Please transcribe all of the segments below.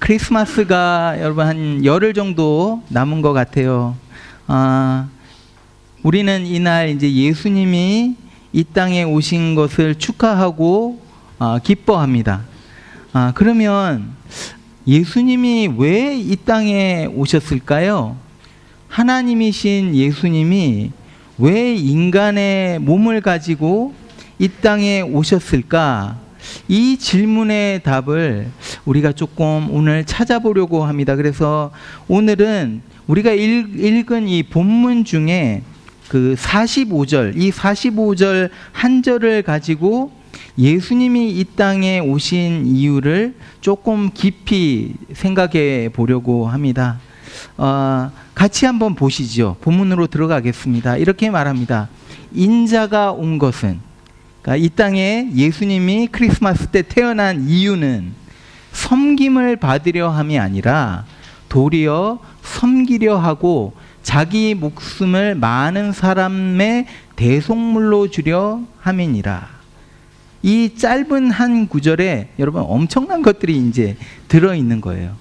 크리스마스가 여러분 한 열흘 정도 남은 것 같아요. 우리는 이날 이제 예수님이 이 땅에 오신 것을 축하하고 기뻐합니다. 그러면 예수님이 왜 이 땅에 오셨을까요? 하나님이신 예수님이 왜 인간의 몸을 가지고 이 땅에 오셨을까? 이 질문의 답을 우리가 조금 오늘 찾아보려고 합니다. 그래서 오늘은 우리가 읽은 이 본문 중에 그 45절, 이 45절 한 절을 가지고 예수님이 이 땅에 오신 이유를 조금 깊이 생각해 보려고 합니다. 같이 한번 보시죠. 본문으로 들어가겠습니다. 이렇게 말합니다. 인자가 온 것은, 그러니까 이 땅에 예수님이 크리스마스 때 태어난 이유는 섬김을 받으려 함이 아니라 도리어 섬기려 하고 자기 목숨을 많은 사람의 대속물로 주려 함이니라. 이 짧은 한 구절에 여러분 엄청난 것들이 이제 들어있는 거예요.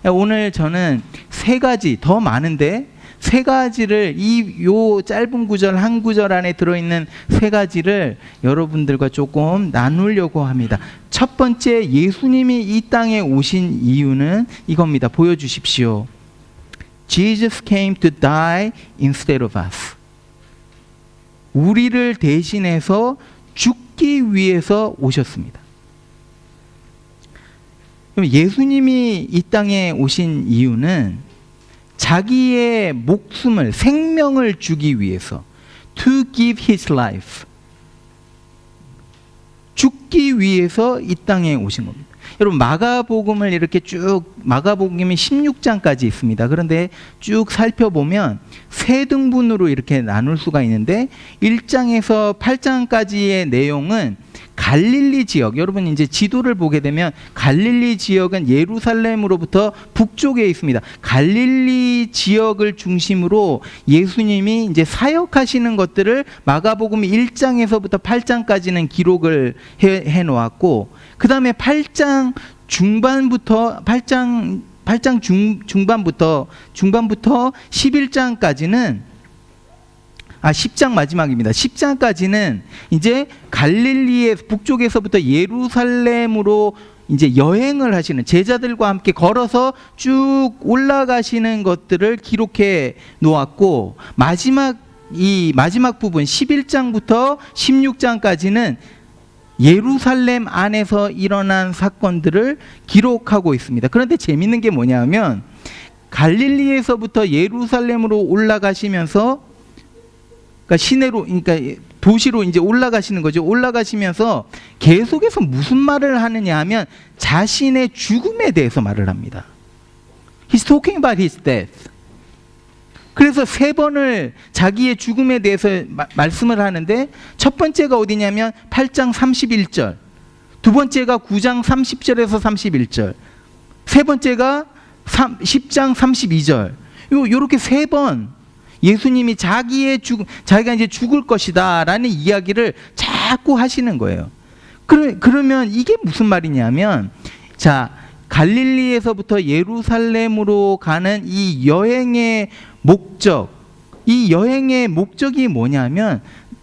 오늘 저는 세 가지, 더 많은데 세 가지를 요 짧은 구절 한 구절 안에 들어있는 세 가지를 여러분들과 조금 나누려고 합니다. 첫 번째, 예수님이 이 땅에 오신 이유는 이겁니다. 보여주십시오. Jesus came to die instead of us. 우리를 대신해서 죽기 위해서 오셨습니다. 예수님이 이 땅에 오신 이유는 자기의 목숨을, 생명을 주기 위해서, to give his life, 죽기 위해서 이 땅에 오신 겁니다. 여러분, 마가복음을 이렇게 쭉, 마가복음이 16장까지 있습니다. 그런데 쭉 살펴보면 세 등분으로 이렇게 나눌 수가 있는데 1장에서 8장까지의 내용은 갈릴리 지역, 여러분 이제 지도를 보게 되면 갈릴리 지역은 예루살렘으로부터 북쪽에 있습니다. 갈릴리 지역을 중심으로 예수님이 이제 사역하시는 것들을 마가복음 1장에서부터 8장까지는 기록을 해 놓았고, 그 다음에 8장 중반부터 중반부터 11장까지는 10장 마지막입니다. 10장까지는 이제 갈릴리의 북쪽에서부터 예루살렘으로 이제 여행을 하시는, 제자들과 함께 걸어서 쭉 올라가시는 것들을 기록해 놓았고, 이 마지막 부분 11장부터 16장까지는 예루살렘 안에서 일어난 사건들을 기록하고 있습니다. 그런데 재밌는 게 뭐냐면 갈릴리에서부터 예루살렘으로 올라가시면서, 그러니까 시내로, 그러니까 도시로 이제 올라가시는 거죠. 올라가시면서 계속해서 무슨 말을 하느냐 하면 자신의 죽음에 대해서 말을 합니다. He's talking about his death. 그래서 세 번을 자기의 죽음에 대해서 말씀을 하는데, 첫 번째가 어디냐면 8장 31절, 두 번째가 9장 30절에서 31절, 세 번째가 10장 32절. 요렇게 세 번 예수님이 자기가 이제 죽을 것이다 라는 이야기를 자꾸 하시는 거예요. 그러면 이게 무슨 말이냐면, 자, 갈릴리에서부터 예루살렘으로 가는 이 여행의 목적이 뭐냐면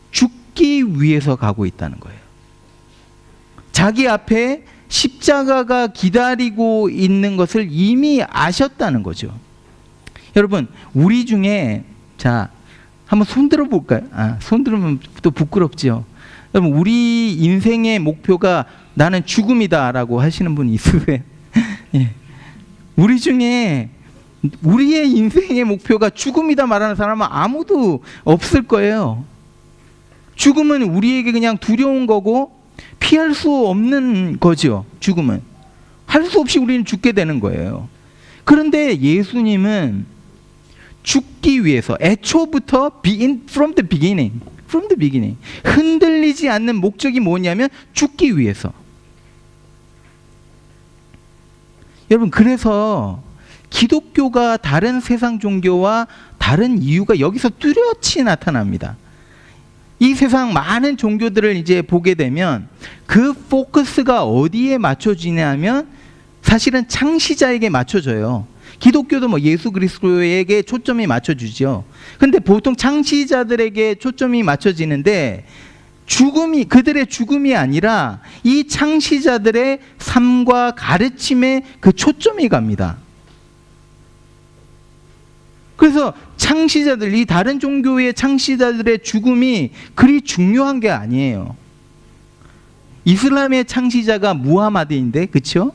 죽기 위해서 가고 있다는 거예요. 자기 앞에 십자가가 기다리고 있는 것을 이미 아셨다는 거죠. 여러분, 우리 중에, 자, 한번 손 들어볼까요? 손 들으면 또 부끄럽죠. 여러분, 우리 인생의 목표가 나는 죽음이다라고 하시는 분이 있으세요? 예. 우리 중에 우리의 인생의 목표가 죽음이다 말하는 사람은 아무도 없을 거예요. 죽음은 우리에게 그냥 두려운 거고 피할 수 없는 거죠. 죽음은 할 수 없이 우리는 죽게 되는 거예요. 그런데 예수님은 죽기 위해서, 애초부터 from the beginning 흔들리지 않는 목적이 뭐냐면 죽기 위해서. 여러분, 그래서 기독교가 다른 세상 종교와 다른 이유가 여기서 뚜렷이 나타납니다. 이 세상 많은 종교들을 이제 보게 되면 그 포커스가 어디에 맞춰지냐면 사실은 창시자에게 맞춰져요. 기독교도 뭐 예수 그리스도에게 초점이 맞춰주죠. 근데 보통 창시자들에게 초점이 맞춰지는데 그들의 죽음이 아니라 이 창시자들의 삶과 가르침에 그 초점이 갑니다. 그래서 창시자들, 이 다른 종교의 창시자들의 죽음이 그리 중요한 게 아니에요. 이슬람의 창시자가 무하마드인데, 그렇죠?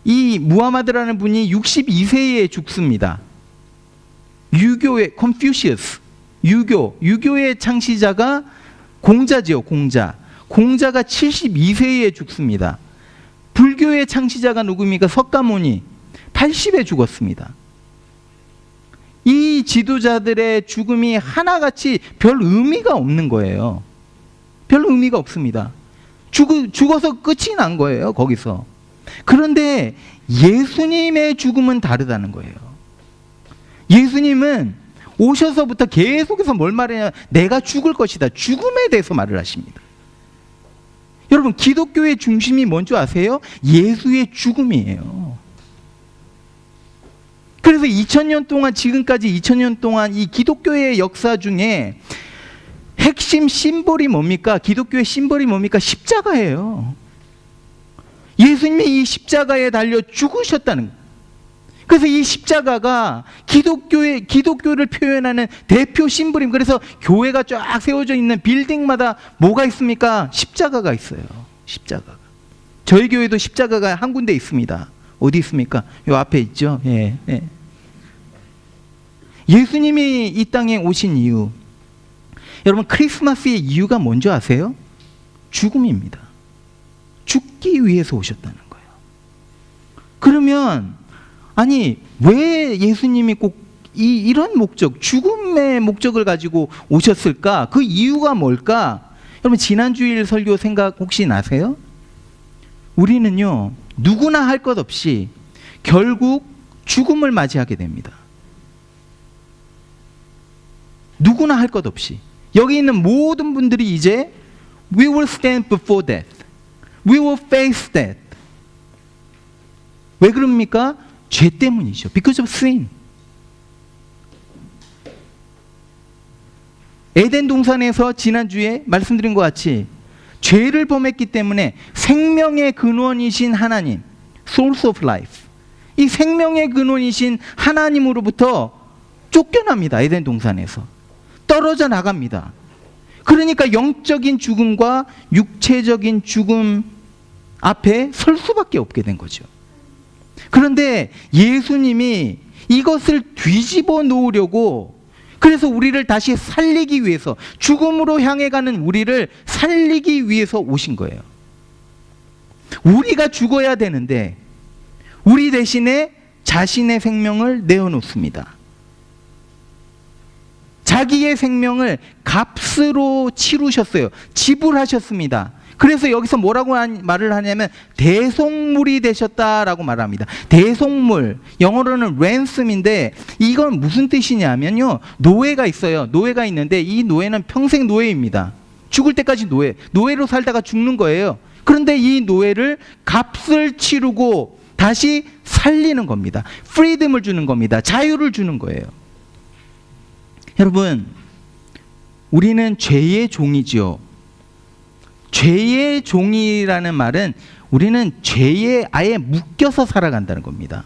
이 무하마드라는 분이 62세에 죽습니다. 유교의 컨퓨시어스, 유교의 창시자가 공자지요, 공자. 공자가 72세에 죽습니다. 불교의 창시자가 누굽니까? 석가모니 80에 죽었습니다. 이 지도자들의 죽음이 하나같이 별 의미가 없는 거예요. 별 의미가 없습니다. 죽어서 끝이 난 거예요, 거기서. 그런데 예수님의 죽음은 다르다는 거예요. 예수님은 오셔서부터 계속해서 뭘 말하냐, 내가 죽을 것이다. 죽음에 대해서 말을 하십니다. 여러분, 기독교의 중심이 뭔지 아세요? 예수의 죽음이에요. 그래서 2000년 동안, 지금까지 2000년 동안 이 기독교의 역사 중에 핵심 심볼이 뭡니까? 기독교의 심볼이 뭡니까? 십자가예요. 예수님이 이 십자가에 달려 죽으셨다는 거예요. 그래서 이 십자가가 기독교를 표현하는 대표 심볼입니다. 그래서 교회가 쫙 세워져 있는 빌딩마다 뭐가 있습니까? 십자가가 있어요. 십자가가. 저희 교회도 십자가가 한 군데 있습니다. 어디 있습니까? 요 앞에 있죠. 예. 예수님이 이 땅에 오신 이유, 여러분, 크리스마스의 이유가 뭔지 아세요? 죽음입니다. 죽기 위해서 오셨다는 거예요. 그러면 아니, 왜 예수님이 꼭 이런 목적, 죽음의 목적을 가지고 오셨을까? 그 이유가 뭘까? 여러분, 지난주일 설교 생각 혹시 나세요? 우리는요, 누구나 할 것 없이 결국 죽음을 맞이하게 됩니다. 누구나 할 것 없이. 여기 있는 모든 분들이 이제 We will stand before death. We will face death. 왜 그럽니까? 죄 때문이죠. Because of sin. 에덴 동산에서 지난주에 말씀드린 것 같이 죄를 범했기 때문에 생명의 근원이신 하나님, Source of Life, 이 생명의 근원이신 하나님으로부터 쫓겨납니다. 에덴 동산에서 떨어져 나갑니다. 그러니까 영적인 죽음과 육체적인 죽음 앞에 설 수밖에 없게 된 거죠. 그런데 예수님이 이것을 뒤집어 놓으려고, 그래서 우리를 다시 살리기 위해서, 죽음으로 향해 가는 우리를 살리기 위해서 오신 거예요. 우리가 죽어야 되는데 우리 대신에 자신의 생명을 내어놓습니다. 자기의 생명을 값으로 치르셨어요. 지불하셨습니다. 그래서 여기서 뭐라고 말을 하냐면 대속물이 되셨다라고 말합니다. 대속물, 영어로는 ransom인데 이건 무슨 뜻이냐면요, 노예가 있어요. 노예가 있는데 이 노예는 평생 노예입니다. 죽을 때까지 노예로 살다가 죽는 거예요. 그런데 이 노예를 값을 치르고 다시 살리는 겁니다. 프리덤을 주는 겁니다. 자유를 주는 거예요. 여러분, 우리는 죄의 종이지요. 죄의 종이라는 말은 우리는 죄에 아예 묶여서 살아간다는 겁니다.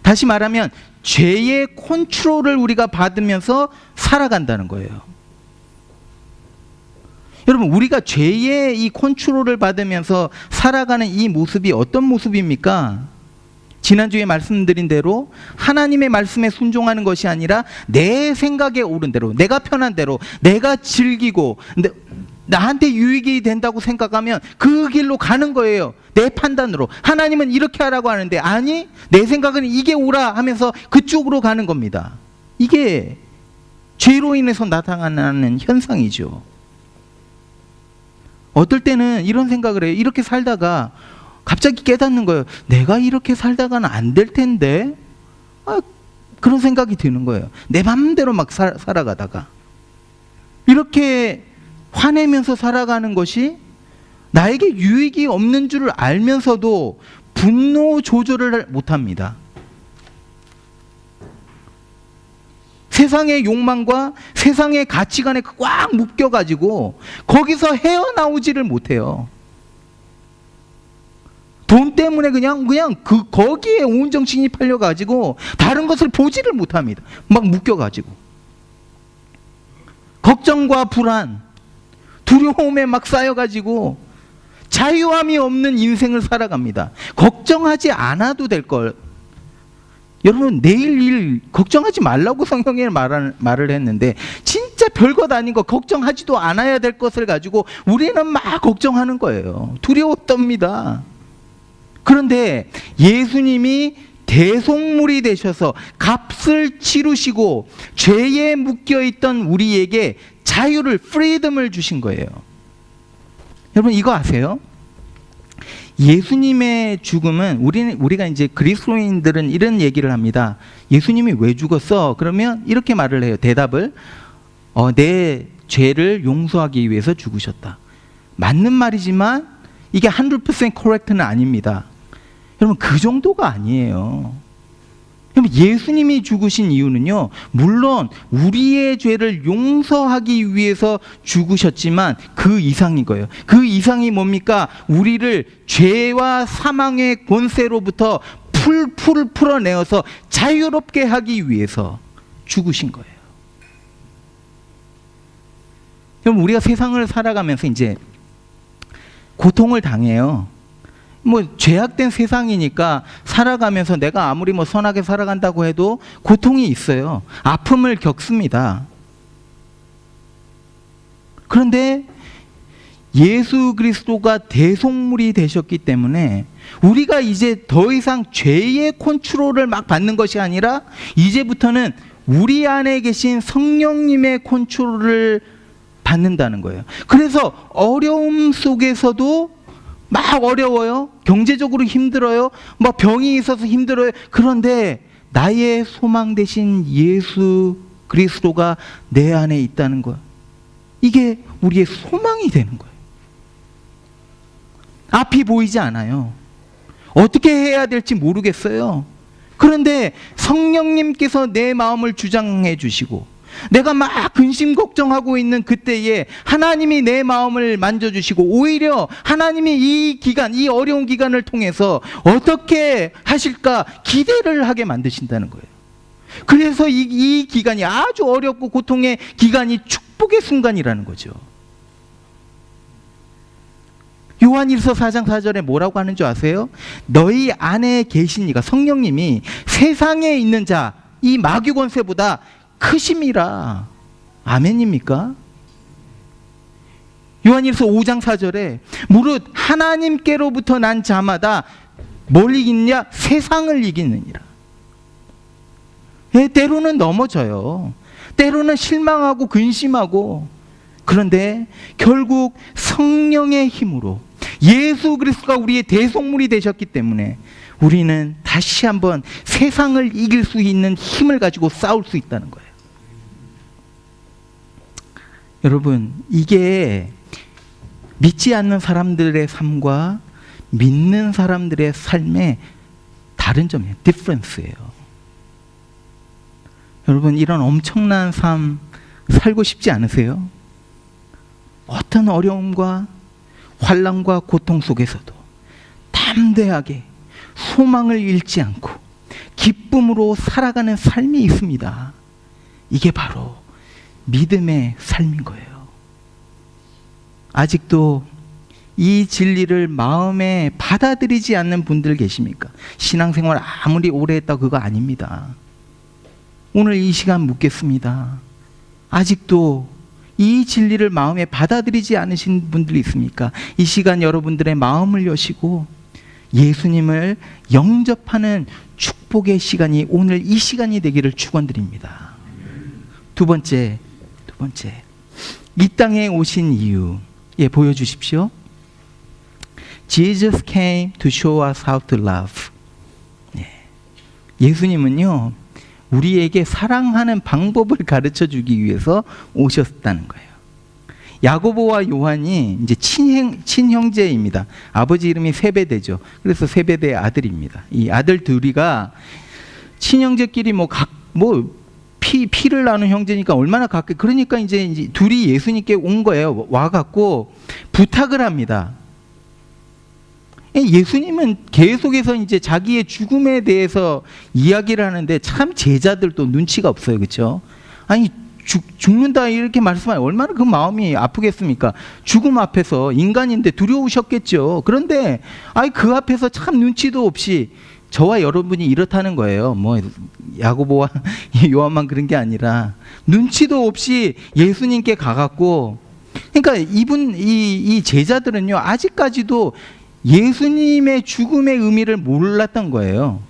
다시 말하면 죄의 컨트롤을 우리가 받으면서 살아간다는 거예요. 여러분, 우리가 죄의 이 컨트롤을 받으면서 살아가는 이 모습이 어떤 모습입니까? 지난주에 말씀드린 대로 하나님의 말씀에 순종하는 것이 아니라 내 생각에 옳은 대로, 내가 편한 대로, 내가 즐기고 나한테 유익이 된다고 생각하면 그 길로 가는 거예요. 내 판단으로. 하나님은 이렇게 하라고 하는데 아니, 내 생각은 이게 옳아 하면서 그쪽으로 가는 겁니다. 이게 죄로 인해서 나타나는 현상이죠. 어떨 때는 이런 생각을 해요. 이렇게 살다가 갑자기 깨닫는 거예요. 내가 이렇게 살다가는 안 될 텐데, 그런 생각이 드는 거예요. 내 맘대로 막 살아가다가 이렇게 화내면서 살아가는 것이 나에게 유익이 없는 줄 알면서도 분노 조절을 못합니다. 세상의 욕망과 세상의 가치관에 꽉 묶여가지고 거기서 헤어나오지를 못해요. 돈 때문에 그냥 거기에 온 정신이 팔려가지고 다른 것을 보지를 못합니다. 막 묶여가지고 걱정과 불안, 두려움에 막 쌓여가지고 자유함이 없는 인생을 살아갑니다. 걱정하지 않아도 될 걸. 여러분, 내일 일 걱정하지 말라고 성경에 말을 했는데 진짜 별것 아닌 거, 걱정하지도 않아야 될 것을 가지고 우리는 막 걱정하는 거예요. 두려웠답니다. 그런데 예수님이 대속물이 되셔서 값을 치르시고 죄에 묶여있던 우리에게 자유를, 프리덤을 주신 거예요. 여러분, 이거 아세요? 예수님의 죽음은 우리가 이제 그리스도인들은 이런 얘기를 합니다. 예수님이 왜 죽었어? 그러면 이렇게 말을 해요. 대답을 내 죄를 용서하기 위해서 죽으셨다. 맞는 말이지만 이게 100% correct는 아닙니다. 여러분, 그 정도가 아니에요. 여러분, 예수님이 죽으신 이유는요, 물론 우리의 죄를 용서하기 위해서 죽으셨지만 그 이상인 거예요. 그 이상이 뭡니까? 우리를 죄와 사망의 권세로부터 풀풀 풀어내어서 자유롭게 하기 위해서 죽으신 거예요. 여러분, 우리가 세상을 살아가면서 이제 고통을 당해요. 죄악된 세상이니까 살아가면서 내가 아무리 선하게 살아간다고 해도 고통이 있어요. 아픔을 겪습니다. 그런데 예수 그리스도가 대속물이 되셨기 때문에 우리가 이제 더 이상 죄의 컨트롤을 막 받는 것이 아니라 이제부터는 우리 안에 계신 성령님의 컨트롤을 받는다는 거예요. 그래서 어려움 속에서도 막 어려워요. 경제적으로 힘들어요. 병이 있어서 힘들어요. 그런데 나의 소망 되신 예수 그리스도가 내 안에 있다는 거예요. 이게 우리의 소망이 되는 거예요. 앞이 보이지 않아요. 어떻게 해야 될지 모르겠어요. 그런데 성령님께서 내 마음을 주장해 주시고 내가 막 근심 걱정하고 있는 그때에 하나님이 내 마음을 만져주시고 오히려 하나님이 이 어려운 기간을 통해서 어떻게 하실까 기대를 하게 만드신다는 거예요. 그래서 이 기간이 아주 어렵고 고통의 기간이 축복의 순간이라는 거죠. 요한일서 4장 4절에 뭐라고 하는 줄 아세요? 너희 안에 계신 이가, 성령님이 세상에 있는 자, 이 마귀 권세보다 크심이라. 아멘입니까? 요한일서 5장 4절에 무릇 하나님께로부터 난 자마다 뭘 이기느냐? 세상을 이기느니라. 때로는 넘어져요. 때로는 실망하고 근심하고. 그런데 결국 성령의 힘으로 예수 그리스도가 우리의 대속물이 되셨기 때문에 우리는 다시 한번 세상을 이길 수 있는 힘을 가지고 싸울 수 있다는 거예요. 여러분, 이게 믿지 않는 사람들의 삶과 믿는 사람들의 삶의 다른 점이에요. 디퍼런스예요. 여러분, 이런 엄청난 삶 살고 싶지 않으세요? 어떤 어려움과 환난과 고통 속에서도 담대하게 소망을 잃지 않고 기쁨으로 살아가는 삶이 있습니다. 이게 바로 믿음의 삶인 거예요. 아직도 이 진리를 마음에 받아들이지 않는 분들 계십니까? 신앙생활 아무리 오래 했다 그거 아닙니다. 오늘 이 시간 묻겠습니다. 아직도 이 진리를 마음에 받아들이지 않으신 분들이 있습니까? 이 시간 여러분들의 마음을 여시고 예수님을 영접하는 축복의 시간이 오늘 이 시간이 되기를 축원드립니다. 두 번째, 이 땅에 오신 이유, 보여주십시오. Jesus came to show us how to love. 예수님은요, 우리에게 사랑하는 방법을 가르쳐 주기 위해서 오셨다는 거예요. 야고보와 요한이 이제 친형제입니다. 아버지 이름이 세베대죠. 그래서 세베대의 아들입니다. 이 아들 둘이가 친형제끼리 피를 나눈 형제니까 얼마나 가까이, 그러니까 이제 둘이 예수님께 온 거예요. 와갖고 부탁을 합니다. 예수님은 계속해서 이제 자기의 죽음에 대해서 이야기를 하는데 참 제자들도 눈치가 없어요. 그렇죠? 아니 죽는다 이렇게 말씀하면 얼마나 그 마음이 아프겠습니까? 죽음 앞에서 인간인데 두려우셨겠죠. 그런데 그 앞에서 참 눈치도 없이, 저와 여러분이 이렇다는 거예요. 야고보와 요한만 그런 게 아니라 눈치도 없이 예수님께 가갖고, 그러니까 이 제자들은요 아직까지도 예수님의 죽음의 의미를 몰랐던 거예요.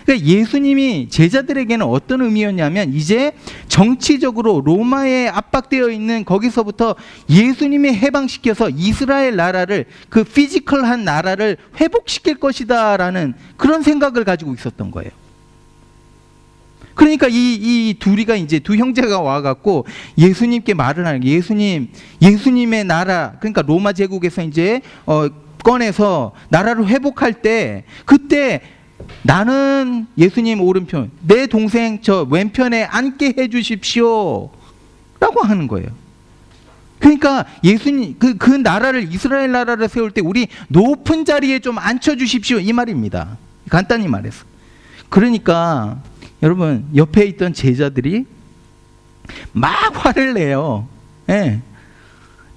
그러니까 예수님이 제자들에게는 어떤 의미였냐면, 이제 정치적으로 로마에 압박되어 있는 거기서부터 예수님이 해방시켜서 이스라엘 나라를, 그 피지컬한 나라를 회복시킬 것이다 라는 그런 생각을 가지고 있었던 거예요. 그러니까 이 둘이가 이제 두 형제가 와갖고 예수님께 말을 하는 거예요. 예수님의 나라, 그러니까 로마 제국에서 이제 꺼내서 나라를 회복할 때, 그때 나는 예수님 오른편, 내 동생 저 왼편에 앉게 해주십시오 라고 하는 거예요. 그러니까 예수님 그 나라를, 이스라엘 나라를 세울 때 우리 높은 자리에 좀 앉혀주십시오 이 말입니다. 간단히 말해서. 그러니까 여러분 옆에 있던 제자들이 막 화를 내요.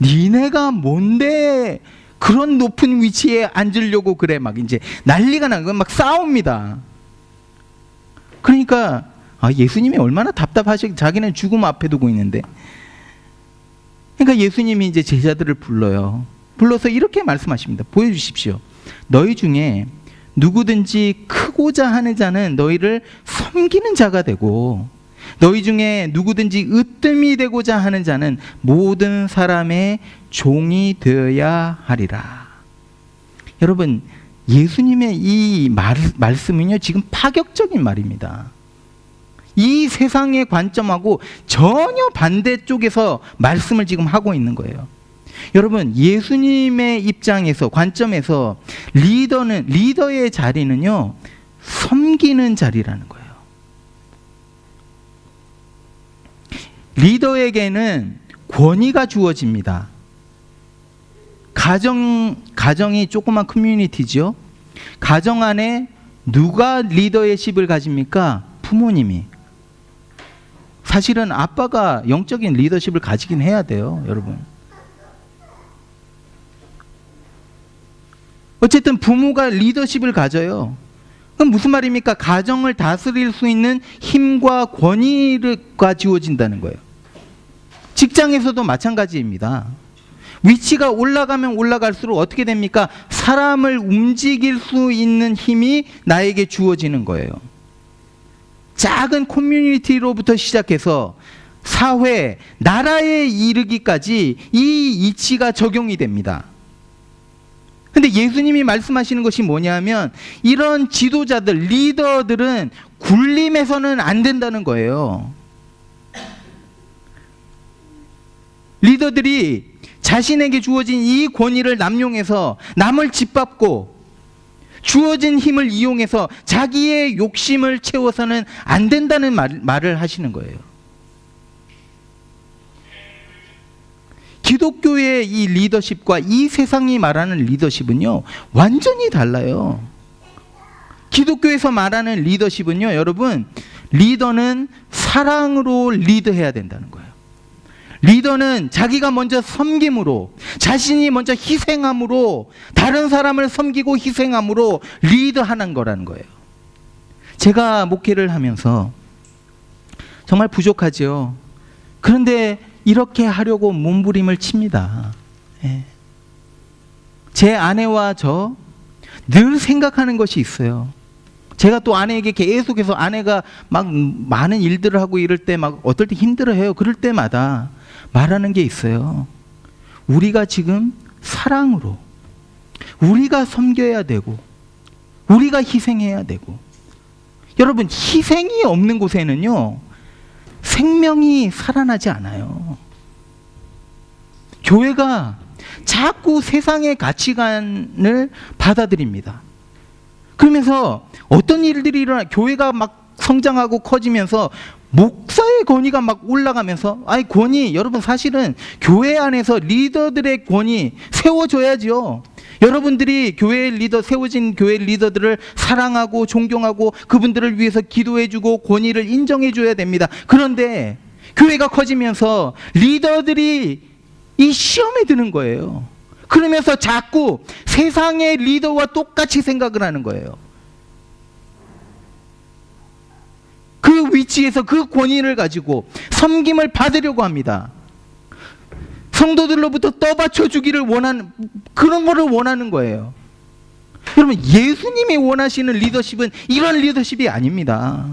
니네가 뭔데 그런 높은 위치에 앉으려고 그래, 막 이제 난리가 나는 건 막 싸웁니다. 그러니까 예수님이 얼마나 답답하시, 자기는 죽음 앞에 두고 있는데. 그러니까 예수님이 이제 제자들을 불러서 이렇게 말씀하십니다. 보여주십시오. 너희 중에 누구든지 크고자 하는 자는 너희를 섬기는 자가 되고, 너희 중에 누구든지 으뜸이 되고자 하는 자는 모든 사람의 종이 되어야 하리라. 여러분, 예수님의 이 말씀은요 지금 파격적인 말입니다. 이 세상의 관점하고 전혀 반대쪽에서 말씀을 지금 하고 있는 거예요. 여러분, 예수님의 입장에서, 관점에서 리더의 자리는요 섬기는 자리라는 거예요. 리더에게는 권위가 주어집니다. 가정이 조그만 커뮤니티죠. 가정 안에 누가 리더의 십을 가집니까? 부모님이. 사실은 아빠가 영적인 리더십을 가지긴 해야 돼요, 여러분. 어쨌든 부모가 리더십을 가져요. 그럼 무슨 말입니까? 가정을 다스릴 수 있는 힘과 권위가 주어진다는 거예요. 직장에서도 마찬가지입니다. 위치가 올라가면 올라갈수록 어떻게 됩니까? 사람을 움직일 수 있는 힘이 나에게 주어지는 거예요. 작은 커뮤니티로부터 시작해서 사회, 나라에 이르기까지 이 이치가 적용이 됩니다. 근데 예수님이 말씀하시는 것이 뭐냐면, 이런 지도자들, 리더들은 굴림해서는 안 된다는 거예요. 리더들이 자신에게 주어진 이 권위를 남용해서 남을 짓밟고 주어진 힘을 이용해서 자기의 욕심을 채워서는 안 된다는 말을 하시는 거예요. 기독교의 이 리더십과 이 세상이 말하는 리더십은요 완전히 달라요. 기독교에서 말하는 리더십은요, 여러분, 리더는 사랑으로 리드해야 된다는 거예요. 리더는 자기가 먼저 섬김으로, 자신이 먼저 희생함으로, 다른 사람을 섬기고 희생함으로 리드하는 거라는 거예요. 제가 목회를 하면서 정말 부족하죠. 그런데 이렇게 하려고 몸부림을 칩니다. 제 아내와 저 늘 생각하는 것이 있어요. 제가 또 아내에게 계속해서, 아내가 막 많은 일들을 하고 이럴 때 막 어떨 때 힘들어해요. 그럴 때마다 말하는 게 있어요. 우리가 지금 사랑으로, 우리가 섬겨야 되고, 우리가 희생해야 되고. 여러분, 희생이 없는 곳에는요 생명이 살아나지 않아요. 교회가 자꾸 세상의 가치관을 받아들입니다. 그러면서 어떤 일들이 일어나, 교회가 막 성장하고 커지면서 목사의 권위가 막 올라가면서, 권위, 여러분 사실은 교회 안에서 리더들의 권위 세워줘야죠. 여러분들이 교회 리더, 세워진 교회 리더들을 사랑하고 존경하고 그분들을 위해서 기도해주고 권위를 인정해줘야 됩니다. 그런데 교회가 커지면서 리더들이 이 시험에 드는 거예요. 그러면서 자꾸 세상의 리더와 똑같이 생각을 하는 거예요. 그 위치에서 그 권위를 가지고 섬김을 받으려고 합니다. 성도들로부터 떠받쳐 주기를 원하는, 그런 거를 원하는 거예요. 여러분, 예수님이 원하시는 리더십은 이런 리더십이 아닙니다.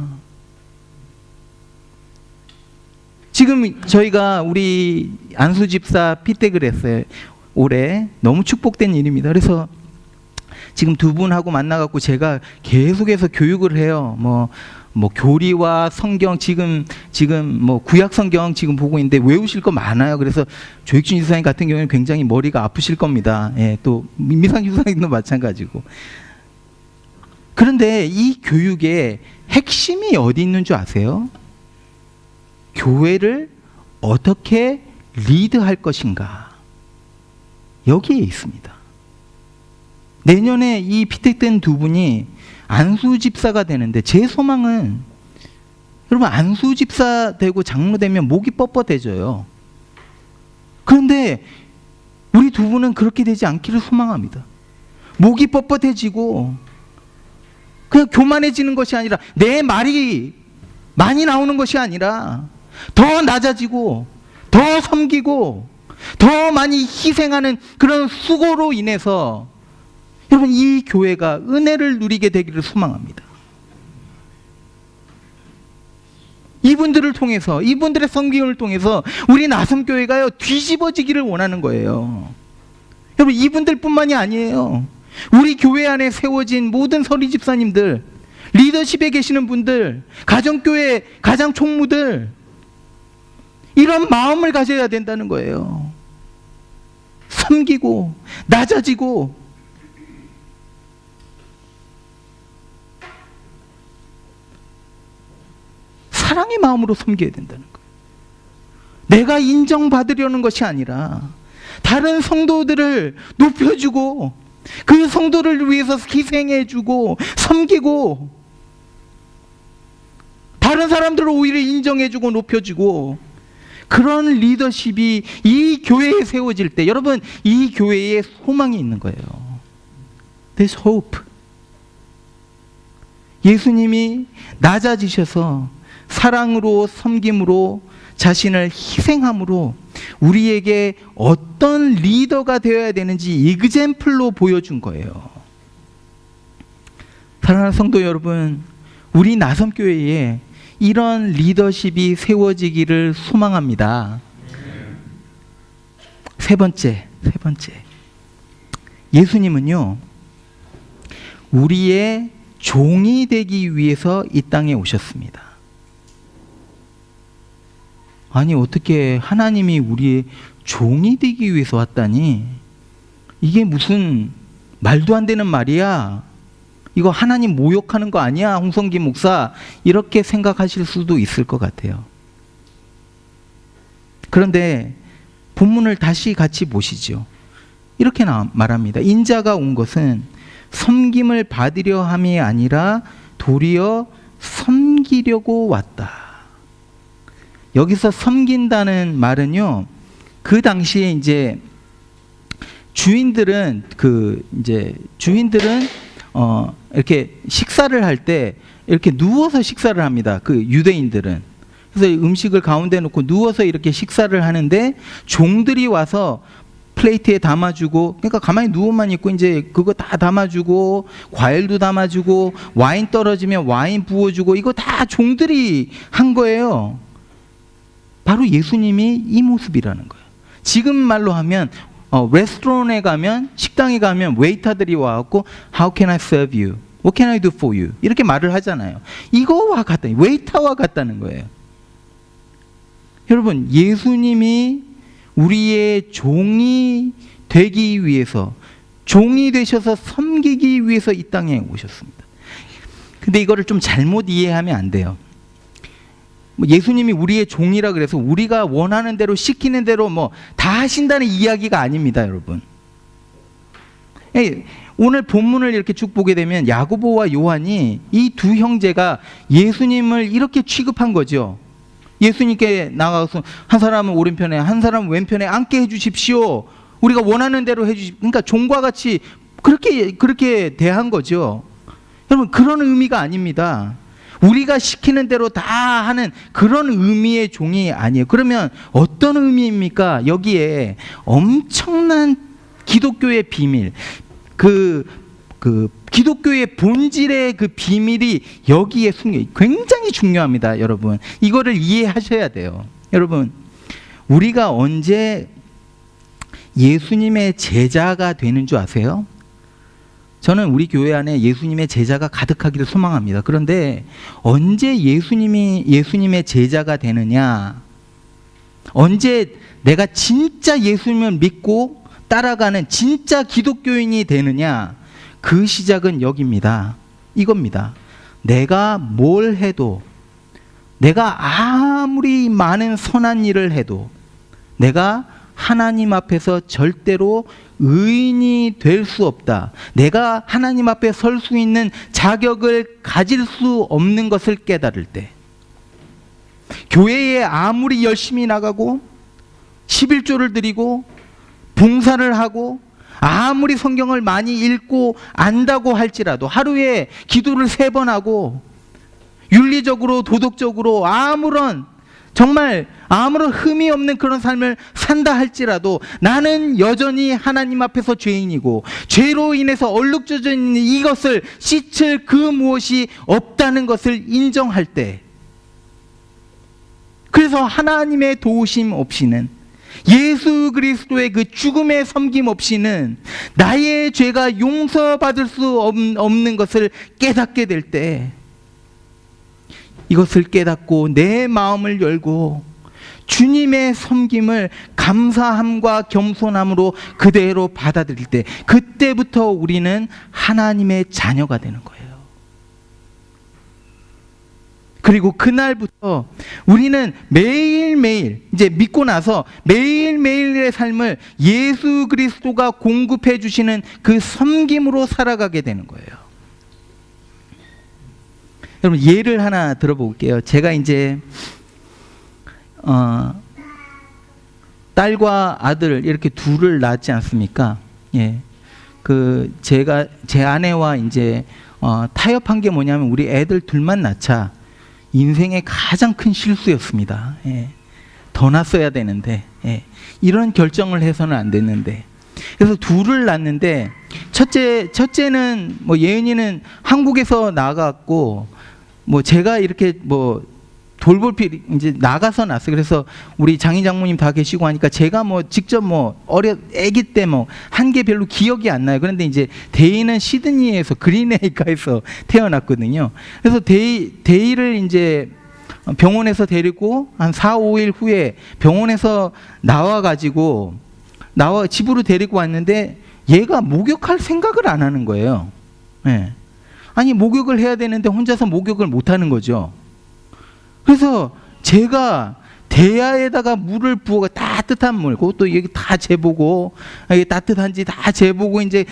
지금 저희가 우리 안수 집사 피택을 했어요. 올해 너무 축복된 일입니다. 그래서 지금 두 분하고 만나갖고 제가 계속해서 교육을 해요. 뭐 교리와 성경, 지금 뭐 구약 성경 지금 보고 있는데 외우실 거 많아요. 그래서 조익준 집사님 같은 경우에는 굉장히 머리가 아프실 겁니다. 예, 또 민상 집사님도 마찬가지고. 그런데 이 교육의 핵심이 어디 있는 줄 아세요? 교회를 어떻게 리드할 것인가, 여기에 있습니다. 내년에 이 피택된 두 분이 안수 집사가 되는데, 제 소망은, 여러분, 안수 집사 되고 장로 되면 목이 뻣뻣해져요. 그런데 우리 두 분은 그렇게 되지 않기를 소망합니다. 목이 뻣뻣해지고 그냥 교만해지는 것이 아니라, 내 말이 많이 나오는 것이 아니라 더 낮아지고 더 섬기고 더 많이 희생하는 그런 수고로 인해서 여러분, 이 교회가 은혜를 누리게 되기를 소망합니다. 이분들을 통해서, 이분들의 섬김을 통해서 우리 나섬교회가요 뒤집어지기를 원하는 거예요. 여러분, 이분들뿐만이 아니에요. 우리 교회 안에 세워진 모든 서리 집사님들, 리더십에 계시는 분들, 가정교회 가장 총무들, 이런 마음을 가져야 된다는 거예요. 섬기고 낮아지고, 사랑의 마음으로 섬겨야 된다는 거예요. 내가 인정받으려는 것이 아니라 다른 성도들을 높여주고 그 성도를 위해서 희생해주고 섬기고, 다른 사람들을 오히려 인정해주고 높여주고, 그런 리더십이 이 교회에 세워질 때 여러분, 이 교회에 소망이 있는 거예요. There's hope. 예수님이 낮아지셔서 사랑으로, 섬김으로, 자신을 희생함으로 우리에게 어떤 리더가 되어야 되는지 이그젬플로 보여준 거예요. 사랑하는 성도 여러분, 우리 나섬교회에 이런 리더십이 세워지기를 소망합니다. 세 번째. 예수님은요, 우리의 종이 되기 위해서 이 땅에 오셨습니다. 아니, 어떻게 하나님이 우리의 종이 되기 위해서 왔다니? 이게 무슨 말도 안 되는 말이야? 이거 하나님 모욕하는 거 아니야, 홍성기 목사? 이렇게 생각하실 수도 있을 것 같아요. 그런데 본문을 다시 같이 보시죠. 이렇게 말합니다. 인자가 온 것은 섬김을 받으려 함이 아니라 도리어 섬기려고 왔다. 여기서 섬긴다는 말은요, 그 당시에 이제 주인들은 이렇게 식사를 할 때 이렇게 누워서 식사를 합니다. 그 유대인들은. 그래서 음식을 가운데 놓고 누워서 이렇게 식사를 하는데, 종들이 와서 플레이트에 담아주고, 그러니까 가만히 누워만 있고 이제 그거 다 담아주고, 과일도 담아주고, 와인 떨어지면 와인 부어주고, 이거 다 종들이 한 거예요. 바로 예수님이 이 모습이라는 거예요. 지금 말로 하면 레스토랑에 가면, 식당에 가면 웨이터들이 와갖고 How can I serve you? What can I do for you? 이렇게 말을 하잖아요. 이거와 같다, 웨이터와 같다는 거예요. 여러분, 예수님이 우리의 종이 되기 위해서, 종이 되셔서 섬기기 위해서 이 땅에 오셨습니다. 근데 이거를 좀 잘못 이해하면 안 돼요. 예수님이 우리의 종이라 그래서 우리가 원하는 대로 시키는 대로 뭐 다 하신다는 이야기가 아닙니다, 여러분. 오늘 본문을 이렇게 쭉 보게 되면 야고보와 요한이 이 두 형제가 예수님을 이렇게 취급한 거죠. 예수님께 나가서 한 사람은 오른편에 한 사람은 왼편에 앉게 해주십시오. 우리가 원하는 대로 해주십시오. 그러니까 종과 같이 그렇게 대한 거죠. 여러분, 그런 의미가 아닙니다. 우리가 시키는 대로 다 하는 그런 의미의 종이 아니에요. 그러면 어떤 의미입니까? 여기에 엄청난 기독교의 비밀, 기독교의 본질의 그 비밀이 여기에 숨겨, 굉장히 중요합니다, 여러분. 이거를 이해하셔야 돼요. 여러분, 우리가 언제 예수님의 제자가 되는 줄 아세요? 저는 우리 교회 안에 예수님의 제자가 가득하기를 소망합니다. 그런데 언제 예수님의 제자가 되느냐? 언제 내가 진짜 예수님을 믿고 따라가는 진짜 기독교인이 되느냐? 그 시작은 여기입니다. 이겁니다. 내가 뭘 해도, 내가 아무리 많은 선한 일을 해도 내가 하나님 앞에서 절대로 의인이 될 수 없다. 내가 하나님 앞에 설 수 있는 자격을 가질 수 없는 것을 깨달을 때, 교회에 아무리 열심히 나가고 11조를 드리고 봉사를 하고 아무리 성경을 많이 읽고 안다고 할지라도, 하루에 기도를 3번 하고 윤리적으로 도덕적으로 정말 아무런 흠이 없는 그런 삶을 산다 할지라도 나는 여전히 하나님 앞에서 죄인이고 죄로 인해서 얼룩져져 있는 이것을 씻을 그 무엇이 없다는 것을 인정할 때, 그래서 하나님의 도우심 없이는, 예수 그리스도의 그 죽음의 섬김 없이는 나의 죄가 용서받을 수 없는 것을 깨닫게 될 때, 이것을 깨닫고 내 마음을 열고 주님의 섬김을 감사함과 겸손함으로 그대로 받아들일 때, 그때부터 우리는 하나님의 자녀가 되는 거예요. 그리고 그날부터 우리는 매일매일, 이제 믿고 나서 매일매일의 삶을 예수 그리스도가 공급해 주시는 그 섬김으로 살아가게 되는 거예요. 여러분, 예를 하나 들어볼게요. 제가 이제 딸과 아들 이렇게 둘을 낳았지 않습니까? 예. 제 아내와 이제 타협한 게 뭐냐면, 우리 애들 둘만 낳자. 인생의 가장 큰 실수였습니다. 예. 더 낳았어야 되는데, 예. 이런 결정을 해서는 안 됐는데, 그래서 둘을 낳았는데, 첫째는 뭐 예은이는 한국에서 나갔고, 뭐 제가 이렇게 뭐 돌볼 필요, 이제 나가서 낳았어요. 그래서 우리 장인 장모님 다 계시고 하니까 제가 뭐 직접 뭐 아기 때 뭐 한 게 별로 기억이 안 나요. 그런데 이제 데이는 시드니에서 그린에이카에서 태어났거든요. 그래서 데이를 이제 병원에서 데리고 한 4, 5일 후에 병원에서 집으로 데리고 왔는데, 얘가 목욕할 생각을 안 하는 거예요. 네. 아니, 목욕을 해야 되는데 혼자서 목욕을 못 하는 거죠. 그래서 제가 대야에다가 물을 부어가, 따뜻한 물, 그것도 여기 다 재보고, 이게 따뜻한지 다 재보고 이제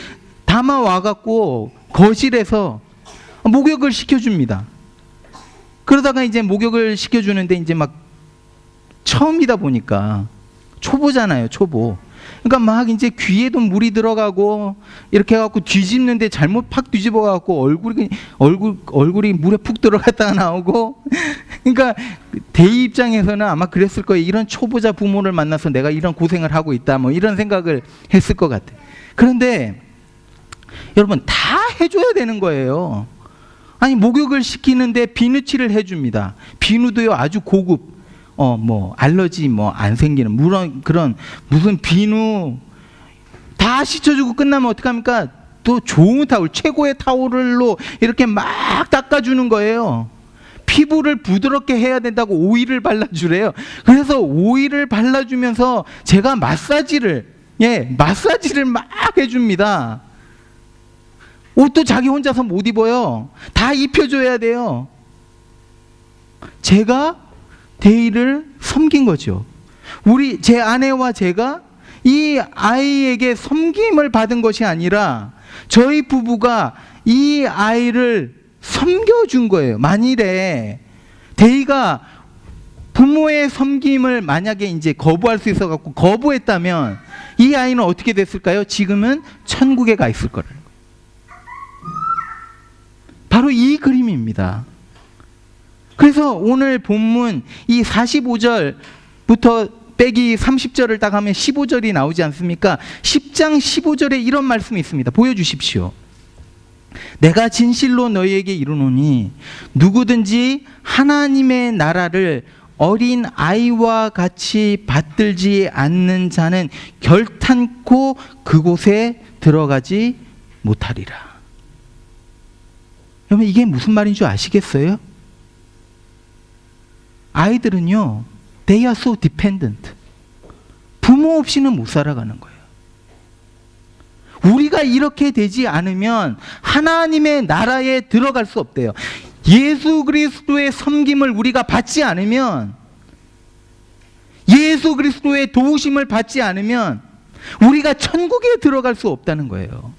담아 와갖고 거실에서 목욕을 시켜줍니다. 그러다가 이제 목욕을 시켜주는데, 이제 막 처음이다 보니까 초보잖아요, 초보. 그러니까 막 이제 귀에도 물이 들어가고 이렇게 해갖고 뒤집는데 잘못 팍 뒤집어갖고 얼굴이 물에 푹 들어갔다가 나오고. 그러니까 대의 입장에서는 아마 그랬을 거예요. 이런 초보자 부모를 만나서 내가 이런 고생을 하고 있다, 뭐 이런 생각을 했을 것 같아요. 그런데 여러분, 다 해줘야 되는 거예요. 아니, 목욕을 시키는데 비누칠을 해줍니다. 비누도요, 아주 고급, 뭐 알러지 뭐 안 생기는 그런 무슨 비누 다 씻어주고 끝나면 어떡합니까? 또 좋은 타올, 최고의 타올로 이렇게 막 닦아주는 거예요. 피부를 부드럽게 해야 된다고 오일을 발라주래요. 그래서 오일을 발라주면서 제가 마사지를 막 해줍니다. 옷도 자기 혼자서 못 입어요. 다 입혀줘야 돼요. 제가 대의를 섬긴 거죠. 제 아내와 제가 이 아이에게 섬김을 받은 것이 아니라 저희 부부가 이 아이를 섬겨준 거예요. 만일에 대의가 부모의 섬김을 만약에 이제 거부할 수 있어 갖고 거부했다면 이 아이는 어떻게 됐을까요? 지금은 천국에 가 있을 거라는 거예요. 바로 이 그림입니다. 그래서 오늘 본문 이 45절부터 빼기 30절을 딱 하면 15절이 나오지 않습니까? 10장 15절에 이런 말씀이 있습니다. 보여주십시오. 내가 진실로 너희에게 이르노니 누구든지 하나님의 나라를 어린 아이와 같이 받들지 않는 자는 결탄코 그곳에 들어가지 못하리라. 여러분, 이게 무슨 말인 줄 아시겠어요? 아이들은요, they are so dependent. 부모 없이는 못 살아가는 거예요. 우리가 이렇게 되지 않으면 하나님의 나라에 들어갈 수 없대요. 예수 그리스도의 섬김을 우리가 받지 않으면, 예수 그리스도의 도우심을 받지 않으면 우리가 천국에 들어갈 수 없다는 거예요.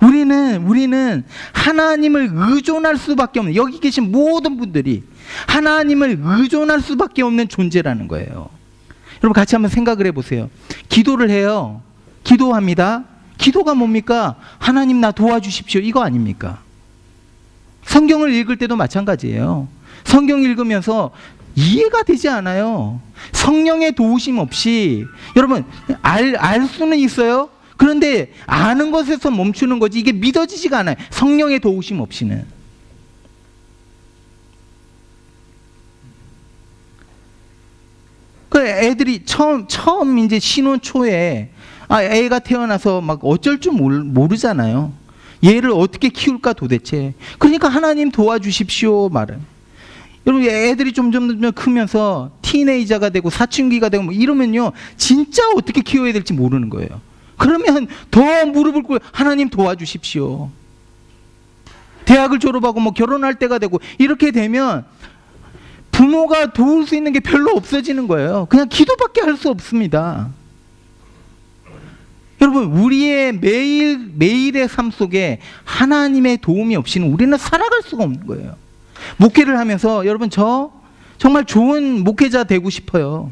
우리는 하나님을 의존할 수밖에 없는, 여기 계신 모든 분들이 하나님을 의존할 수밖에 없는 존재라는 거예요. 여러분, 같이 한번 생각을 해보세요. 기도를 해요. 기도합니다. 기도가 뭡니까? 하나님 나 도와주십시오, 이거 아닙니까? 성경을 읽을 때도 마찬가지예요. 성경 읽으면서 이해가 되지 않아요. 성령의 도우심 없이, 여러분, 알 수는 있어요. 그런데 아는 것에서 멈추는 거지 이게 믿어지지가 않아요. 성령의 도우심 없이는. 그 애들이 처음 이제 신혼 초에 애가 태어나서 막 어쩔 줄 모르잖아요. 얘를 어떻게 키울까 도대체. 그러니까 하나님 도와주십시오 말은. 여러분, 애들이 점점 크면서 티네이저가 되고 사춘기가 되고 뭐 이러면요, 진짜 어떻게 키워야 될지 모르는 거예요. 그러면 더 무릎을 꿇고 하나님 도와주십시오. 대학을 졸업하고 뭐 결혼할 때가 되고 이렇게 되면 부모가 도울 수 있는 게 별로 없어지는 거예요. 그냥 기도밖에 할 수 없습니다. 여러분, 우리의 매일의 삶 속에 하나님의 도움이 없이는 우리는 살아갈 수가 없는 거예요. 목회를 하면서 여러분, 저 정말 좋은 목회자 되고 싶어요.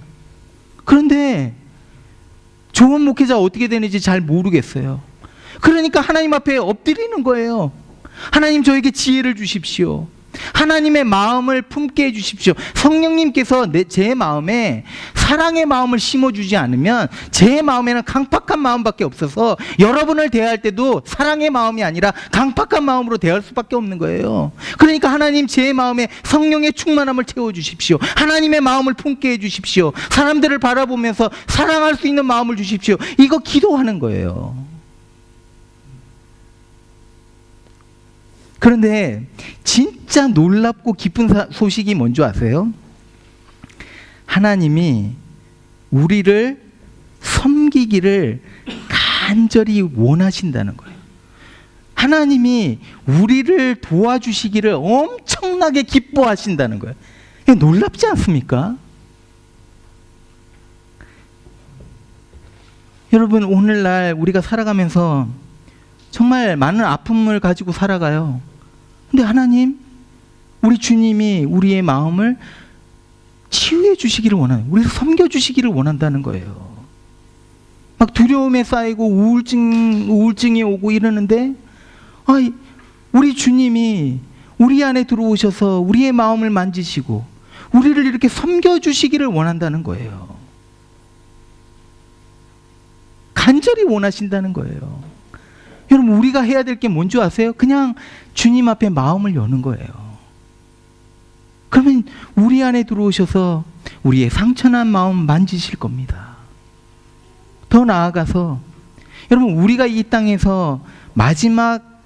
그런데 좋은 목회자 어떻게 되는지 잘 모르겠어요. 그러니까 하나님 앞에 엎드리는 거예요. 하나님, 저에게 지혜를 주십시오. 하나님의 마음을 품게 해주십시오. 성령님께서 제 마음에 사랑의 마음을 심어주지 않으면 제 마음에는 강팍한 마음밖에 없어서 여러분을 대할 때도 사랑의 마음이 아니라 강팍한 마음으로 대할 수밖에 없는 거예요. 그러니까 하나님, 제 마음에 성령의 충만함을 채워주십시오. 하나님의 마음을 품게 해주십시오. 사람들을 바라보면서 사랑할 수 있는 마음을 주십시오. 이거 기도하는 거예요. 그런데 진짜 놀랍고 기쁜 소식이 뭔지 아세요? 하나님이 우리를 섬기기를 간절히 원하신다는 거예요. 하나님이 우리를 도와주시기를 엄청나게 기뻐하신다는 거예요. 이게 놀랍지 않습니까? 여러분, 오늘날 우리가 살아가면서 정말 많은 아픔을 가지고 살아가요. 근데 하나님, 우리 주님이 우리의 마음을 치유해 주시기를 원하는, 우리를 섬겨 주시기를 원한다는 거예요. 막 두려움에 쌓이고 우울증이 오고 이러는데, 우리 주님이 우리 안에 들어오셔서 우리의 마음을 만지시고 우리를 이렇게 섬겨 주시기를 원한다는 거예요. 간절히 원하신다는 거예요. 여러분, 우리가 해야 될 게 뭔지 아세요? 그냥 주님 앞에 마음을 여는 거예요. 그러면 우리 안에 들어오셔서 우리의 상처난 마음 만지실 겁니다. 더 나아가서 여러분, 우리가 이 땅에서 마지막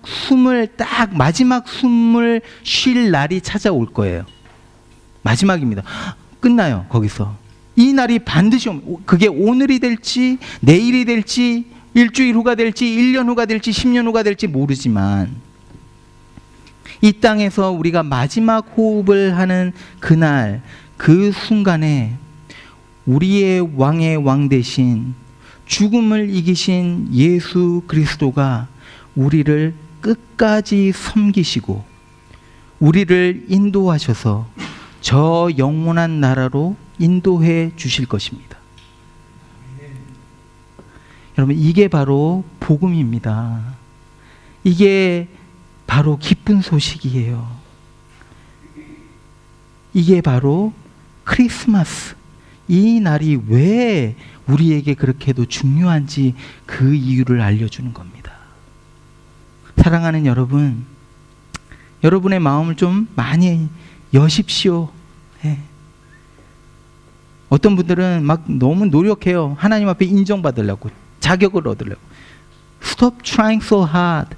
마지막 숨을 쉴 날이 찾아올 거예요. 마지막입니다. 끝나요. 거기서. 이 날이 반드시 그게 오늘이 될지 내일이 될지 일주일 후가 될지 1년 후가 될지 10년 후가 될지 모르지만 이 땅에서 우리가 마지막 호흡을 하는 그날 그 순간에 우리의 왕의 왕 대신 죽음을 이기신 예수 그리스도가 우리를 끝까지 섬기시고 우리를 인도하셔서 저 영원한 나라로 인도해 주실 것입니다. 여러분, 이게 바로 복음입니다. 이게 바로 기쁜 소식이에요. 이게 바로 크리스마스. 이 날이 왜 우리에게 그렇게도 중요한지 그 이유를 알려주는 겁니다. 사랑하는 여러분, 여러분의 마음을 좀 많이 여십시오. 네. 어떤 분들은 막 너무 노력해요. 하나님 앞에 인정받으려고, 자격을 얻으려고. Stop trying so hard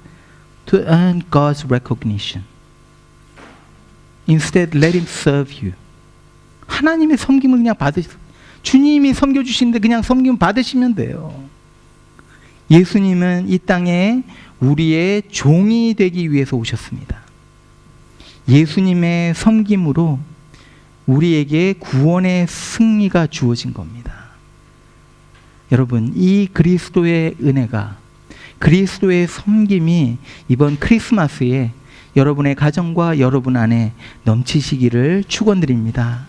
to earn God's recognition. Instead, let Him serve you. 하나님의 섬김을 그냥 주님이 섬겨주시는데 그냥 섬김 받으시면 돼요. 예수님은 이 땅에 우리의 종이 되기 위해서 오셨습니다. 예수님의 섬김으로 우리에게 구원의 승리가 주어진 겁니다. 여러분, 이 그리스도의 은혜가, 그리스도의 섬김이 이번 크리스마스에 여러분의 가정과 여러분 안에 넘치시기를 축원드립니다.